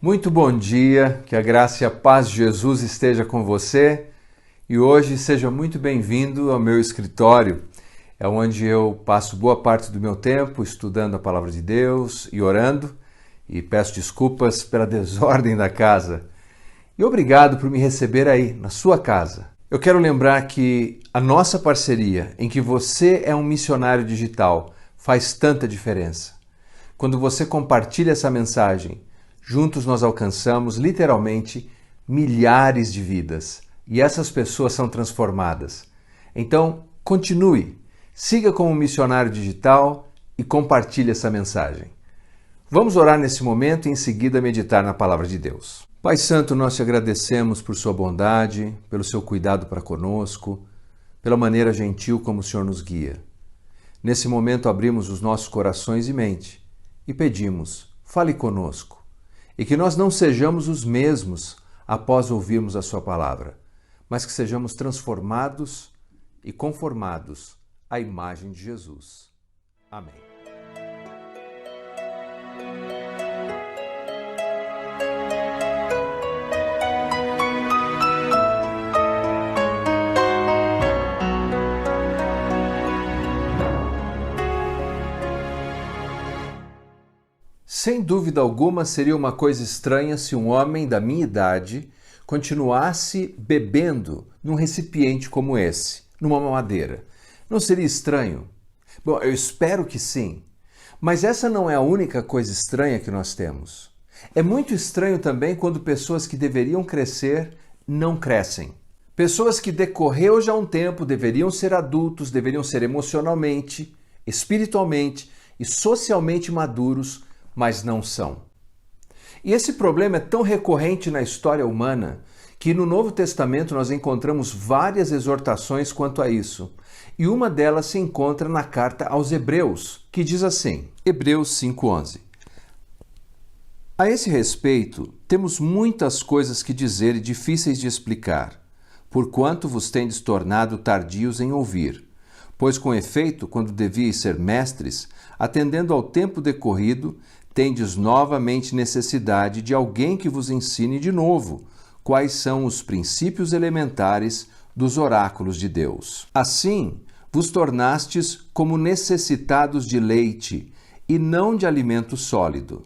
Muito bom dia, que a graça e a paz de Jesus esteja com você e hoje seja muito bem-vindo ao meu escritório. É onde eu passo boa parte do meu tempo estudando a Palavra de Deus e orando, e peço desculpas pela desordem da casa. E obrigado por me receber aí, na sua casa. Eu quero lembrar que a nossa parceria, em que você é um missionário digital, faz tanta diferença. Quando você compartilha essa mensagem, juntos nós alcançamos literalmente milhares de vidas e essas pessoas são transformadas. Então, continue, siga como missionário digital e compartilhe essa mensagem. Vamos orar nesse momento e em seguida meditar na palavra de Deus. Pai Santo, nós te agradecemos por sua bondade, pelo seu cuidado para conosco, pela maneira gentil como o Senhor nos guia. Nesse momento abrimos os nossos corações e mente e pedimos, fale conosco, e que nós não sejamos os mesmos após ouvirmos a sua palavra, mas que sejamos transformados e conformados à imagem de Jesus. Amém. Sem dúvida alguma, seria uma coisa estranha se um homem da minha idade continuasse bebendo num recipiente como esse, numa mamadeira. Não seria estranho? Bom, eu espero que sim. Mas essa não é a única coisa estranha que nós temos. É muito estranho também quando pessoas que deveriam crescer não crescem. Pessoas que decorreu já um tempo, deveriam ser adultos, deveriam ser emocionalmente, espiritualmente e socialmente maduros, mas não são. E esse problema é tão recorrente na história humana que no Novo Testamento nós encontramos várias exortações quanto a isso. E uma delas se encontra na carta aos Hebreus, que diz assim, Hebreus 5:11. A esse respeito, temos muitas coisas que dizer e difíceis de explicar, porquanto vos tendes tornado tardios em ouvir. Pois com efeito, quando devíeis ser mestres, atendendo ao tempo decorrido, tendes novamente necessidade de alguém que vos ensine de novo quais são os princípios elementares dos oráculos de Deus. Assim, vos tornastes como necessitados de leite e não de alimento sólido.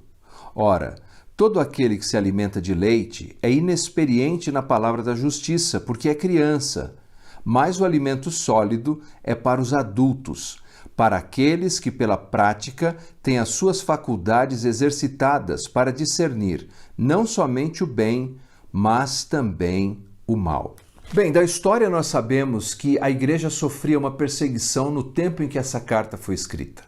Ora, todo aquele que se alimenta de leite é inexperiente na palavra da justiça, porque é criança, mas o alimento sólido é para os adultos, para aqueles que pela prática têm as suas faculdades exercitadas para discernir não somente o bem, mas também o mal. Bem, da história nós sabemos que a igreja sofria uma perseguição no tempo em que essa carta foi escrita.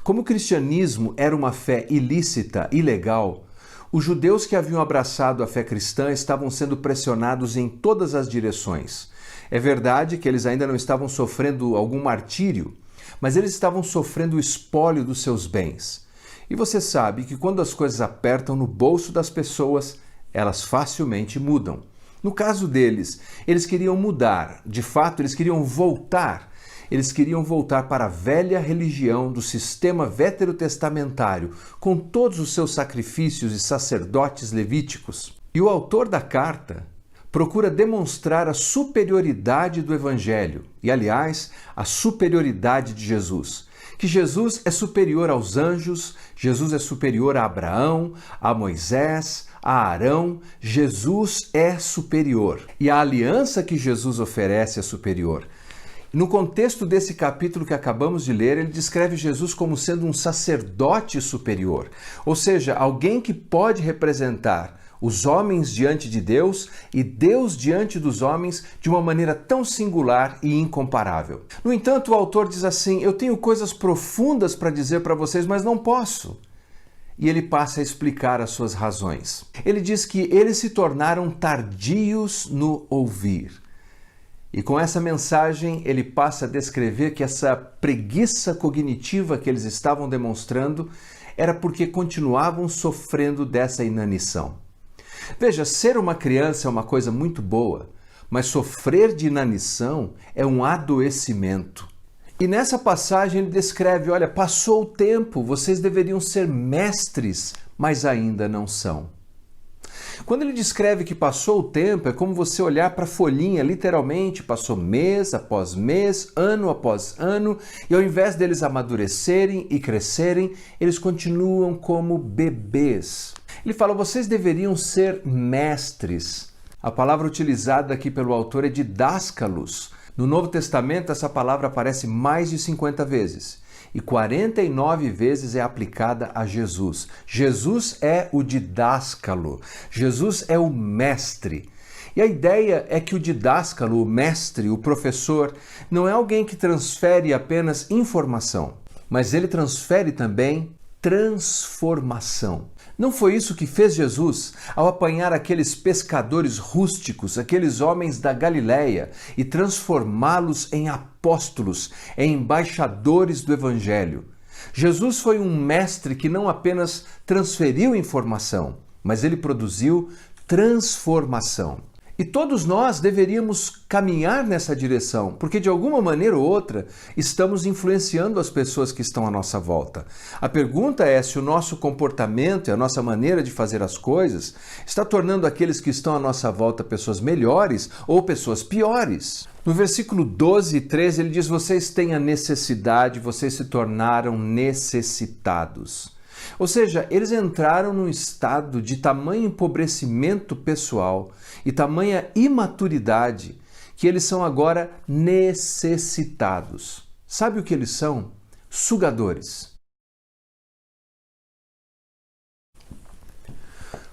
Como o cristianismo era uma fé ilícita, ilegal, os judeus que haviam abraçado a fé cristã estavam sendo pressionados em todas as direções. É verdade que eles ainda não estavam sofrendo algum martírio, mas eles estavam sofrendo o espólio dos seus bens. E você sabe que quando as coisas apertam no bolso das pessoas, elas facilmente mudam. No caso deles, eles queriam mudar, de fato, eles queriam voltar. Eles queriam voltar para a velha religião do sistema veterotestamentário, com todos os seus sacrifícios e sacerdotes levíticos. E o autor da carta procura demonstrar a superioridade do Evangelho e, aliás, a superioridade de Jesus. Que Jesus é superior aos anjos, Jesus é superior a Abraão, a Moisés, a Arão. Jesus é superior. E a aliança que Jesus oferece é superior. No contexto desse capítulo que acabamos de ler, ele descreve Jesus como sendo um sacerdote superior, ou seja, alguém que pode representar os homens diante de Deus e Deus diante dos homens de uma maneira tão singular e incomparável. No entanto, o autor diz assim, eu tenho coisas profundas para dizer para vocês, mas não posso. E ele passa a explicar as suas razões. Ele diz que eles se tornaram tardios no ouvir. E com essa mensagem, ele passa a descrever que essa preguiça cognitiva que eles estavam demonstrando era porque continuavam sofrendo dessa inanição. Veja, ser uma criança é uma coisa muito boa, mas sofrer de inanição é um adoecimento. E nessa passagem ele descreve, olha, passou o tempo, vocês deveriam ser mestres, mas ainda não são. Quando ele descreve que passou o tempo, é como você olhar para a folhinha, literalmente, passou mês após mês, ano após ano, e ao invés deles amadurecerem e crescerem, eles continuam como bebês. Ele fala, vocês deveriam ser mestres. A palavra utilizada aqui pelo autor é didáscalos. No Novo Testamento, essa palavra aparece mais de 50 vezes. E 49 vezes é aplicada a Jesus. Jesus é o didáscalo. Jesus é o mestre. E a ideia é que o didáscalo, o mestre, o professor, não é alguém que transfere apenas informação, mas ele transfere também transformação. Não foi isso que fez Jesus ao apanhar aqueles pescadores rústicos, aqueles homens da Galileia, e transformá-los em apóstolos, em embaixadores do Evangelho? Jesus foi um mestre que não apenas transferiu informação, mas ele produziu transformação. E todos nós deveríamos caminhar nessa direção, porque de alguma maneira ou outra estamos influenciando as pessoas que estão à nossa volta. A pergunta é se o nosso comportamento e a nossa maneira de fazer as coisas está tornando aqueles que estão à nossa volta pessoas melhores ou pessoas piores. No versículo 12 e 13 ele diz, vocês têm a necessidade, vocês se tornaram necessitados. Ou seja, eles entraram num estado de tamanho empobrecimento pessoal e tamanha imaturidade que eles são agora necessitados. Sabe o que eles são? Sugadores.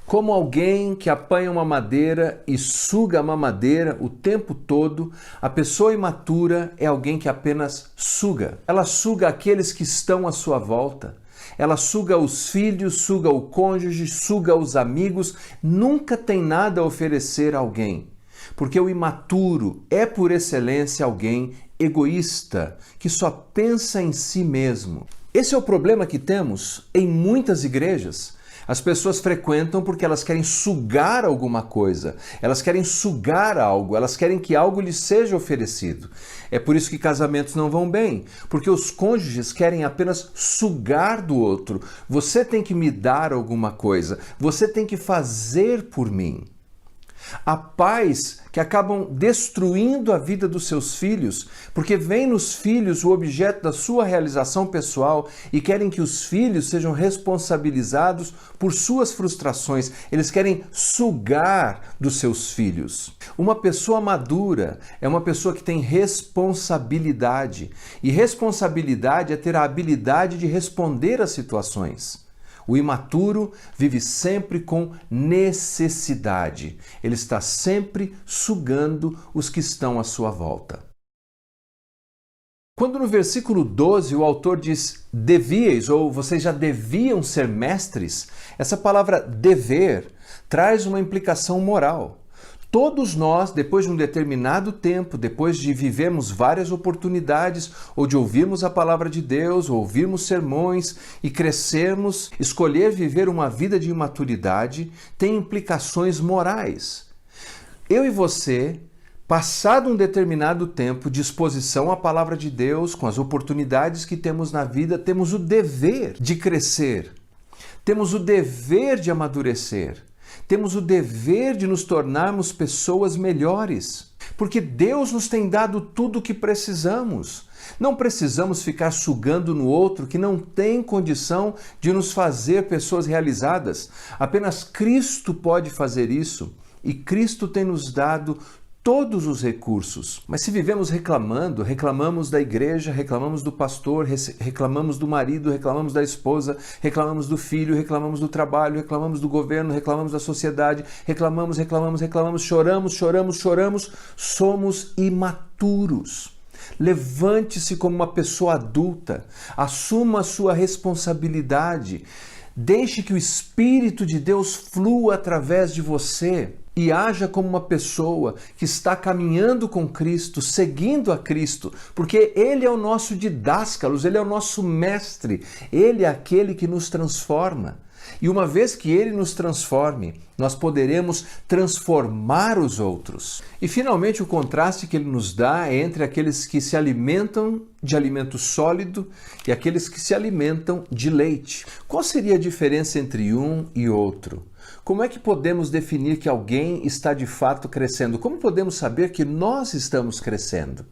Como alguém que apanha uma madeira e suga a mamadeira o tempo todo, a pessoa imatura é alguém que apenas suga. Ela suga aqueles que estão à sua volta. Ela suga os filhos, suga o cônjuge, suga os amigos, nunca tem nada a oferecer a alguém. Porque o imaturo é, por excelência, alguém egoísta, que só pensa em si mesmo. Esse é o problema que temos em muitas igrejas. As pessoas frequentam porque elas querem sugar alguma coisa, elas querem sugar algo, elas querem que algo lhes seja oferecido. É por isso que casamentos não vão bem, porque os cônjuges querem apenas sugar do outro. Você tem que me dar alguma coisa, você tem que fazer por mim. Há pais que acabam destruindo a vida dos seus filhos, porque veem nos filhos o objeto da sua realização pessoal e querem que os filhos sejam responsabilizados por suas frustrações. Eles querem sugar dos seus filhos. Uma pessoa madura é uma pessoa que tem responsabilidade. E responsabilidade é ter a habilidade de responder às situações. O imaturo vive sempre com necessidade. Ele está sempre sugando os que estão à sua volta. Quando no versículo 12 o autor diz devíeis ou vocês já deviam ser mestres, essa palavra dever traz uma implicação moral. Todos nós, depois de um determinado tempo, depois de vivermos várias oportunidades, ou de ouvirmos a palavra de Deus, ou ouvirmos sermões e crescermos, escolher viver uma vida de imaturidade tem implicações morais. Eu e você, passado um determinado tempo de exposição à palavra de Deus, com as oportunidades que temos na vida, temos o dever de crescer, temos o dever de amadurecer. Temos o dever de nos tornarmos pessoas melhores, porque Deus nos tem dado tudo o que precisamos. Não precisamos ficar sugando no outro que não tem condição de nos fazer pessoas realizadas. Apenas Cristo pode fazer isso e Cristo tem nos dado todos os recursos. Mas se vivemos reclamando, reclamamos da igreja, reclamamos do pastor, reclamamos do marido, reclamamos da esposa, reclamamos do filho, reclamamos do trabalho, reclamamos do governo, reclamamos da sociedade, reclamamos, choramos, somos imaturos. Levante-se como uma pessoa adulta, assuma a sua responsabilidade, deixe que o Espírito de Deus flua através de você. E haja como uma pessoa que está caminhando com Cristo, seguindo a Cristo, porque Ele é o nosso didáscalos, Ele é o nosso mestre, Ele é aquele que nos transforma. E uma vez que Ele nos transforme, nós poderemos transformar os outros. E finalmente o contraste que Ele nos dá é entre aqueles que se alimentam de alimento sólido e aqueles que se alimentam de leite. Qual seria a diferença entre um e outro? Como é que podemos definir que alguém está de fato crescendo? Como podemos saber que nós estamos crescendo?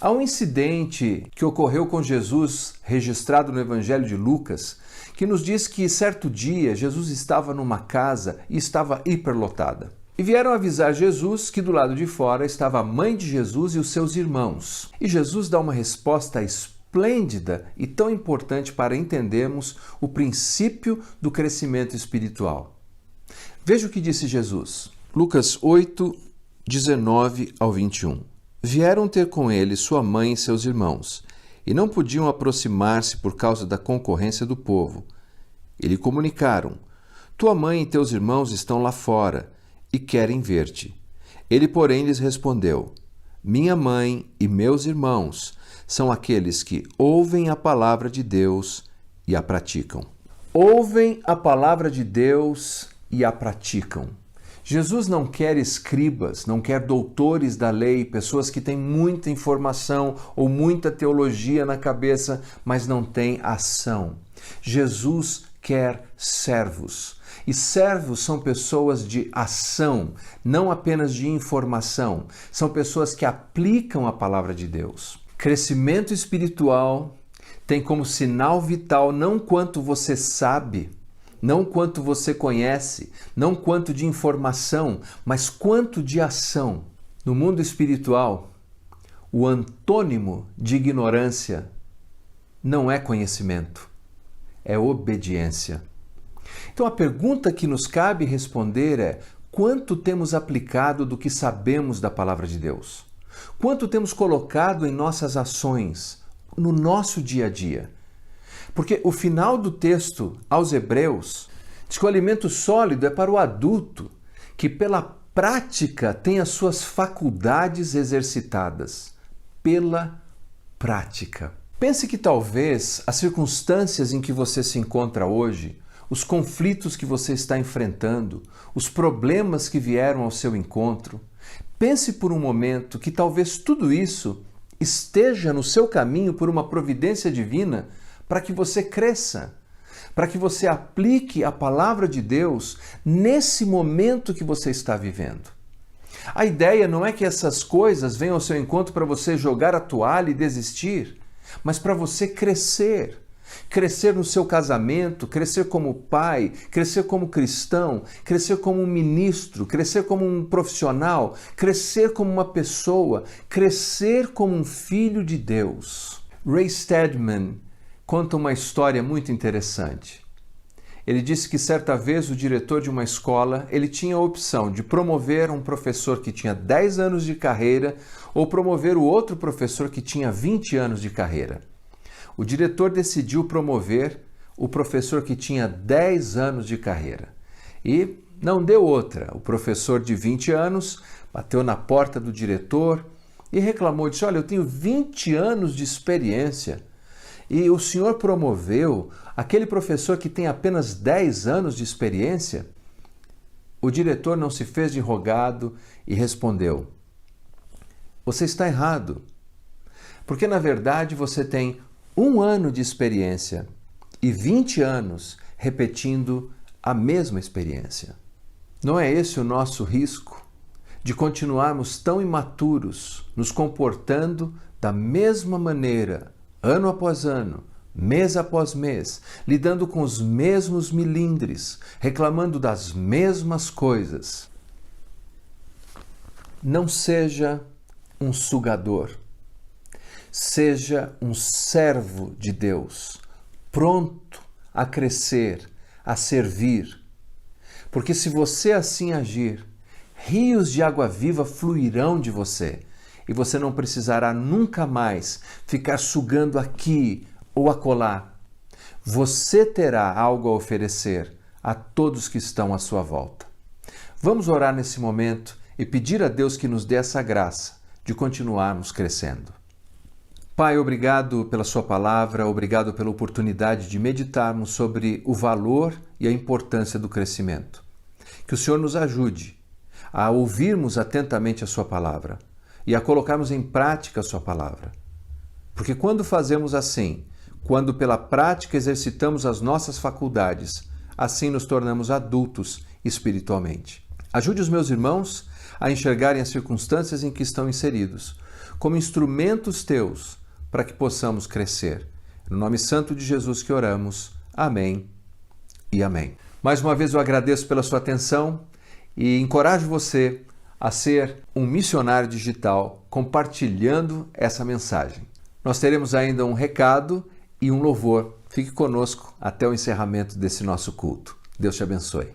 Há um incidente que ocorreu com Jesus, registrado no Evangelho de Lucas, que nos diz que certo dia Jesus estava numa casa e estava hiperlotada. E vieram avisar Jesus que do lado de fora estava a mãe de Jesus e os seus irmãos. E Jesus dá uma resposta esplêndida e tão importante para entendermos o princípio do crescimento espiritual. Veja o que disse Jesus. Lucas 8, 19 ao 21. Vieram ter com ele sua mãe e seus irmãos, e não podiam aproximar-se por causa da concorrência do povo. E lhe comunicaram: tua mãe e teus irmãos estão lá fora, e querem ver-te. Ele, porém, lhes respondeu: minha mãe e meus irmãos são aqueles que ouvem a palavra de Deus e a praticam. Ouvem a palavra de Deus e a praticam. Jesus não quer escribas, não quer doutores da lei, pessoas que têm muita informação ou muita teologia na cabeça, mas não têm ação. Jesus quer servos. E servos são pessoas de ação, não apenas de informação. São pessoas que aplicam a palavra de Deus. Crescimento espiritual tem como sinal vital não quanto você sabe, não quanto você conhece, não quanto de informação, mas quanto de ação. No mundo espiritual, o antônimo de ignorância não é conhecimento, é obediência. Então a pergunta que nos cabe responder é: quanto temos aplicado do que sabemos da palavra de Deus? Quanto temos colocado em nossas ações, no nosso dia a dia? Porque o final do texto aos Hebreus diz que o alimento sólido é para o adulto, que pela prática tem as suas faculdades exercitadas. Pela prática. Pense que talvez as circunstâncias em que você se encontra hoje, os conflitos que você está enfrentando, os problemas que vieram ao seu encontro, pense por um momento que talvez tudo isso esteja no seu caminho por uma providência divina para que você cresça, para que você aplique a palavra de Deus nesse momento que você está vivendo. A ideia não é que essas coisas venham ao seu encontro para você jogar a toalha e desistir, mas para você crescer. Crescer no seu casamento, crescer como pai, crescer como cristão, crescer como um ministro, crescer como um profissional, crescer como uma pessoa, crescer como um filho de Deus. Ray Stedman conta uma história muito interessante. Ele disse que certa vez o diretor de uma escola, ele tinha a opção de promover um professor que tinha 10 anos de carreira ou promover o outro professor que tinha 20 anos de carreira. O diretor decidiu promover o professor que tinha 10 anos de carreira. E não deu outra. O professor de 20 anos bateu na porta do diretor e reclamou, disse: olha, eu tenho 20 anos de experiência e o senhor promoveu aquele professor que tem apenas 10 anos de experiência? O diretor não se fez de rogado e respondeu: você está errado, porque na verdade você tem 1 ano de experiência e 20 anos repetindo a mesma experiência. Não é esse o nosso risco? De continuarmos tão imaturos, nos comportando da mesma maneira, ano após ano, mês após mês, lidando com os mesmos milindres, reclamando das mesmas coisas. Não seja um sugador. Seja um servo de Deus, pronto a crescer, a servir. Porque se você assim agir, rios de água viva fluirão de você e você não precisará nunca mais ficar sugando aqui ou acolá. Você terá algo a oferecer a todos que estão à sua volta. Vamos orar nesse momento e pedir a Deus que nos dê essa graça de continuarmos crescendo. Pai, obrigado pela sua palavra, obrigado pela oportunidade de meditarmos sobre o valor e a importância do crescimento. Que o Senhor nos ajude a ouvirmos atentamente a sua palavra e a colocarmos em prática a sua palavra. Porque quando fazemos assim, quando pela prática exercitamos as nossas faculdades, Assim nos tornamos adultos espiritualmente. Ajude os meus irmãos a enxergarem as circunstâncias em que estão inseridos como instrumentos teus para que possamos crescer. No nome santo de Jesus que oramos. Amém e amém. Mais uma vez eu agradeço pela sua atenção e encorajo você a ser um missionário digital compartilhando essa mensagem. Nós teremos ainda um recado e um louvor. Fique conosco até o encerramento desse nosso culto. Deus te abençoe.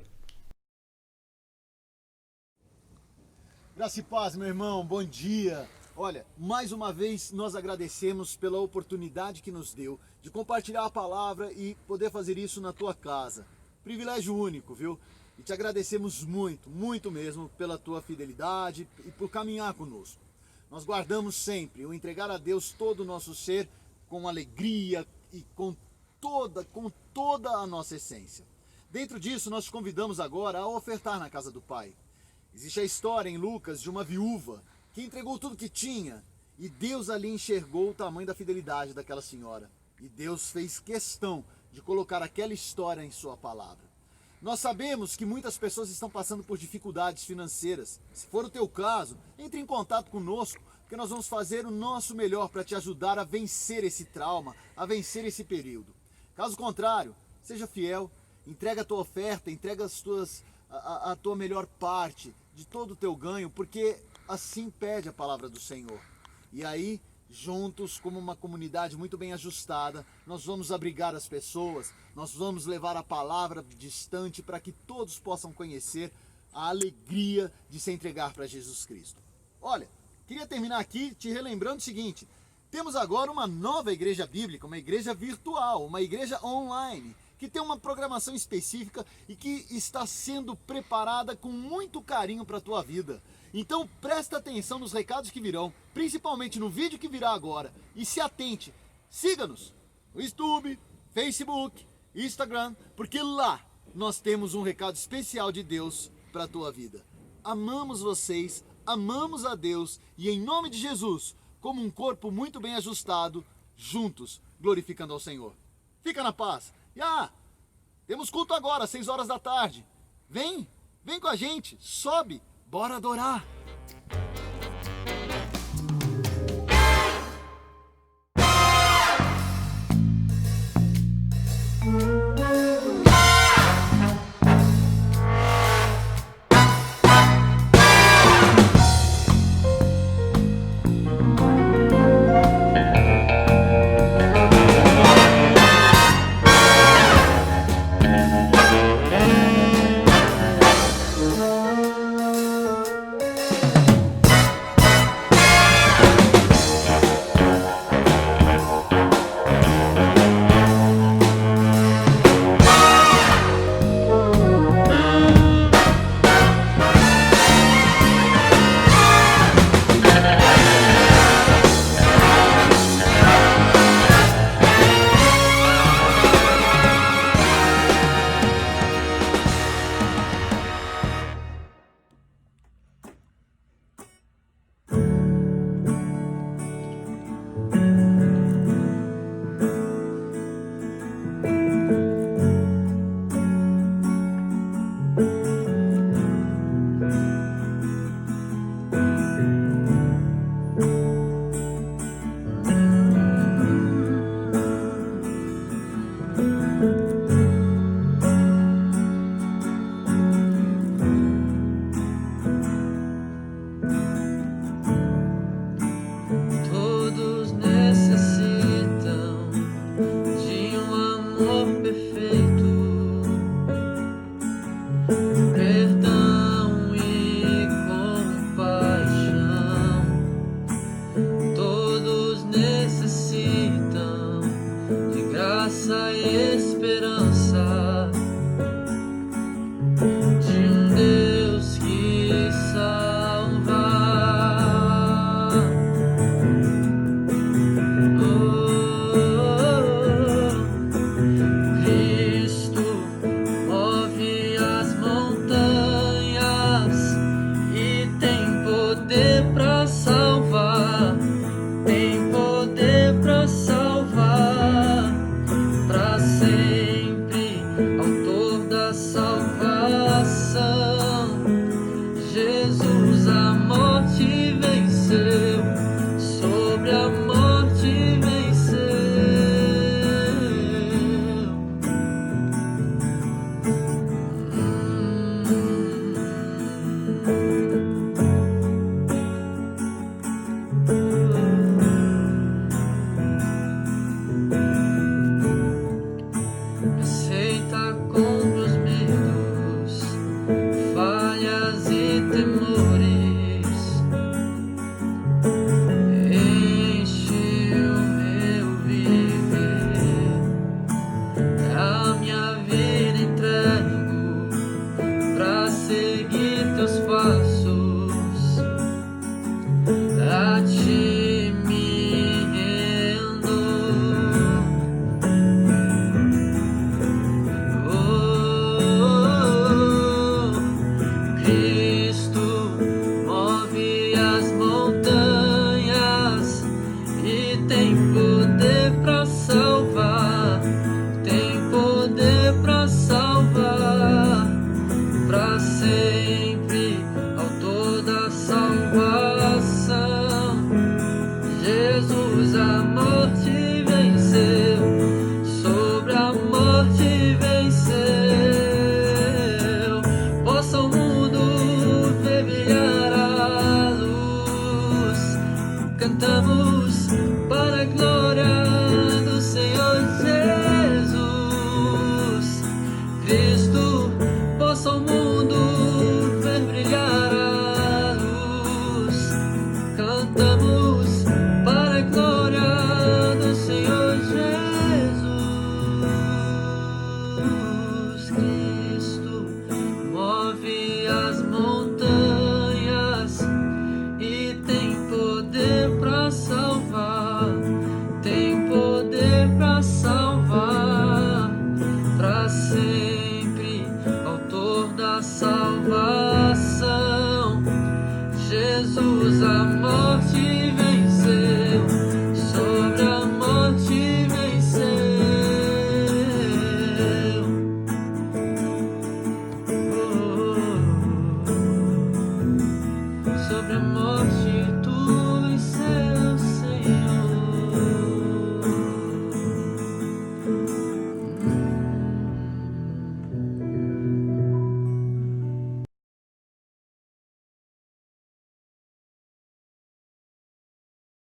Graça e paz, meu irmão, bom dia. Olha, mais uma vez nós agradecemos pela oportunidade que nos deu de compartilhar a palavra e poder fazer isso na tua casa. Privilégio único, viu? E te agradecemos muito, muito mesmo pela tua fidelidade e por caminhar conosco. Nós guardamos sempre o entregar a Deus todo o nosso ser com alegria e com toda a nossa essência. Dentro disso, nós te convidamos agora a ofertar na casa do Pai. Existe a história em Lucas de uma viúva que entregou tudo que tinha e Deus ali enxergou o tamanho da fidelidade daquela senhora. E Deus fez questão de colocar aquela história em sua palavra. Nós sabemos que muitas pessoas estão passando por dificuldades financeiras. Se for o teu caso, entre em contato conosco, porque nós vamos fazer o nosso melhor para te ajudar a vencer esse trauma, a vencer esse período. Caso contrário, seja fiel, entrega a tua oferta, entrega a tua melhor parte de todo o teu ganho, porque assim pede a palavra do Senhor. E aí, juntos, como uma comunidade muito bem ajustada, nós vamos abrigar as pessoas, nós vamos levar a palavra distante para que todos possam conhecer a alegria de se entregar para Jesus Cristo. Olha, queria terminar aqui te relembrando o seguinte: temos agora uma nova igreja bíblica, uma igreja virtual, uma igreja online, que tem uma programação específica e que está sendo preparada com muito carinho para a tua vida. Então presta atenção nos recados que virão, principalmente no vídeo que virá agora, e se atente, siga-nos no YouTube, Facebook, Instagram, porque lá nós temos um recado especial de Deus para a tua vida. Amamos vocês, amamos a Deus e em nome de Jesus, como um corpo muito bem ajustado, juntos, glorificando ao Senhor. Fica na paz. E temos culto agora, às 6 horas da tarde. Vem com a gente, sobe, bora adorar. salvação. Jesus a morte venceu, sobre a morte venceu. Aceita com os medos, falhas e temores, enche o meu viver, a minha vida entrego pra seguir teus passos, a ti me rendo. Cristo move as montanhas e tem poder pra salvar, tem poder pra salvar, pra sempre, autor da salvação. Jesus a morte venceu, sobre a morte venceu. Possa o mundo ver brilhar a luz, cantamos para a glória do Senhor Jesus. Cristo, possa o mundo ver brilhar a luz, cantamos para a glória do Senhor Jesus. Cristo move as montanhas